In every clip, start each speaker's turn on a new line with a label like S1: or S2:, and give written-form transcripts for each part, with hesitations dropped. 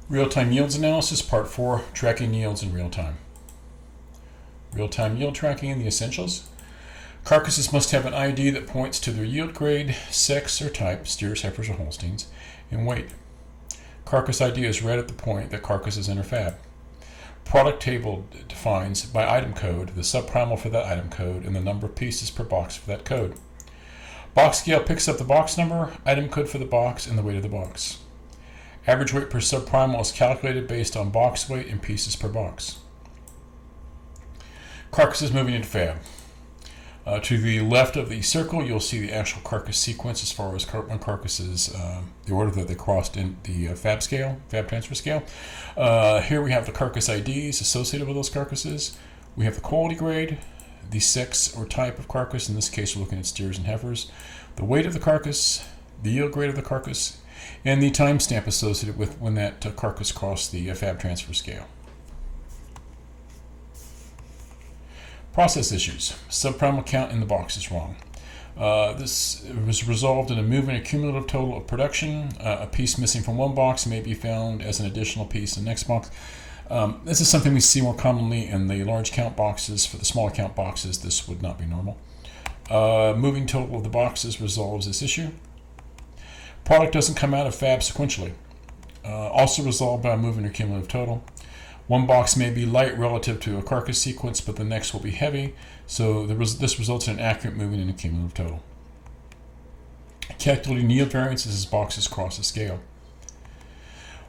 S1: Real-time yields analysis, part 4, tracking yields in real time. Real-time yield tracking and the essentials. Carcasses must have an ID that points to their yield grade, sex or type, steers, heifers, or Holsteins, and weight. Carcass ID is read at the point that carcasses enter fab. Product table defines by item code the subprimal for that item code and the number of pieces per box for that code. Box scale picks up the box number, item code for the box, and the weight of the box. Average weight per subprimal is calculated based on box weight and pieces per box. Carcasses moving into fab. To the left of the circle, you'll see the actual carcass sequence as far as when carcasses, the order that they crossed in the fab transfer scale. Here we have the carcass IDs associated with those carcasses. We have the quality grade, the sex or type of carcass. In this case, we're looking at steers and heifers. The weight of the carcass, the yield grade of the carcass, and the timestamp associated with when that carcass crossed the fab transfer scale. Process issues. Subprimal count in the box is wrong. This was resolved in a moving cumulative total of production. A piece missing from one box may be found as an additional piece in the next box. This is something we see more commonly in the large count boxes. For the smaller count boxes, this would not be normal. Moving total of the boxes resolves this issue. Product doesn't come out of fab sequentially. Also resolved by moving or cumulative total. One box may be light relative to a carcass sequence, but the next will be heavy, so this results in an accurate moving in a cumulative total. Calculating yield variances as boxes cross the scale.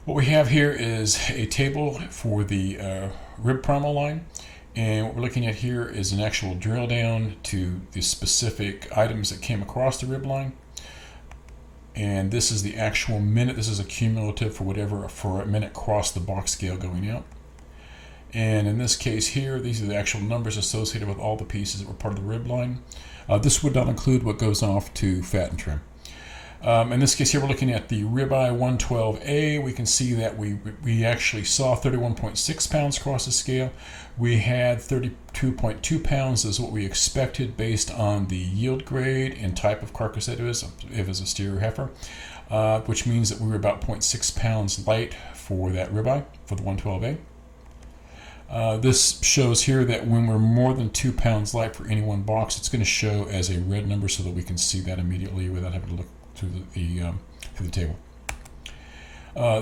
S1: What we have here is a table for the rib primal line, and what we're looking at here is an actual drill down to the specific items that came across the rib line. And this is the actual minute. This is a cumulative for whatever for a minute crossed the box scale going out. And in this case here, these are the actual numbers associated with all the pieces that were part of the rib line. This would not include what goes off to fat and trim. In this case here, we're looking at the ribeye 112A. We can see that we actually saw 31.6 pounds cross the scale. We had 32.2 pounds is what we expected based on the yield grade and type of carcass that it is, if it was a steer or heifer, which means that we were about 0.6 pounds light for that ribeye, for the 112A. This shows here that when we're more than 2 pounds light for any one box, it's going to show as a red number so that we can see that immediately without having to look through the table.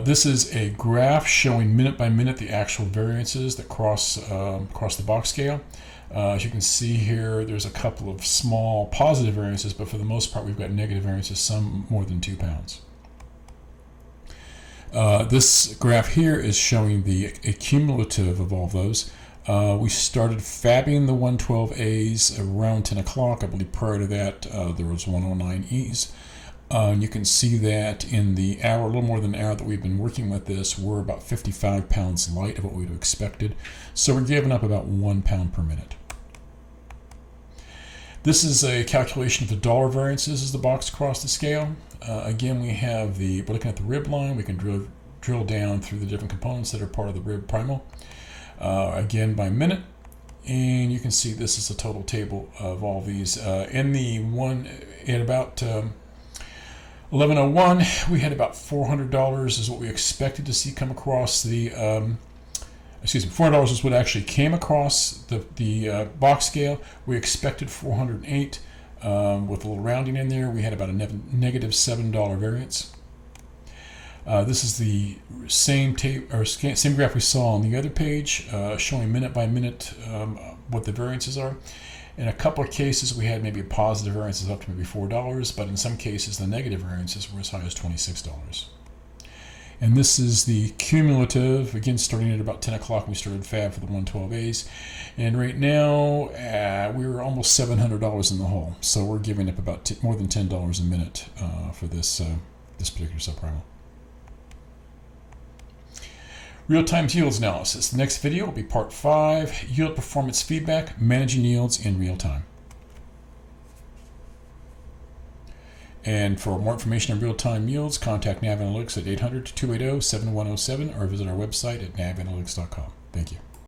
S1: This is a graph showing minute by minute the actual variances that cross the box scale. As you can see here, there's a couple of small positive variances, but for the most part we've got negative variances, some more than 2 pounds. This graph here is showing the cumulative of all of those. We started fabbing the 112As around 10 o'clock. I believe prior to that there was 109Es. You can see that in the hour, a little more than an hour that we've been working with this, we're about 55 pounds light of what we'd have expected. So we're giving up about 1 pound per minute. This is a calculation of the dollar variances as the box crossed the scale. Again, we're looking at the rib line. We can drill down through the different components that are part of the rib primal. Again, by minute. And you can see this is a total table of all these. In the one, at about 11:01, we had about $400 is what we expected to see come across the, $400 is what actually came across the box scale. We expected 408 with a little rounding in there. We had about a negative $7 variance. This is the same graph we saw on the other page, showing minute by minute what the variances are. In a couple of cases, we had maybe a positive variances up to maybe $4, but in some cases, the negative variances were as high as $26. And this is the cumulative, again, starting at about 10 o'clock, we started fab for the 112As. And right now, we're almost $700 in the hole. So we're giving up about more than $10 a minute for this particular subprimal. Real-time yields analysis. The next video will be part 5, yield performance feedback, managing yields in real time. And for more information on real-time yields, contact NavAnalytics at 800-280-7107 or visit our website at navanalytics.com. Thank you.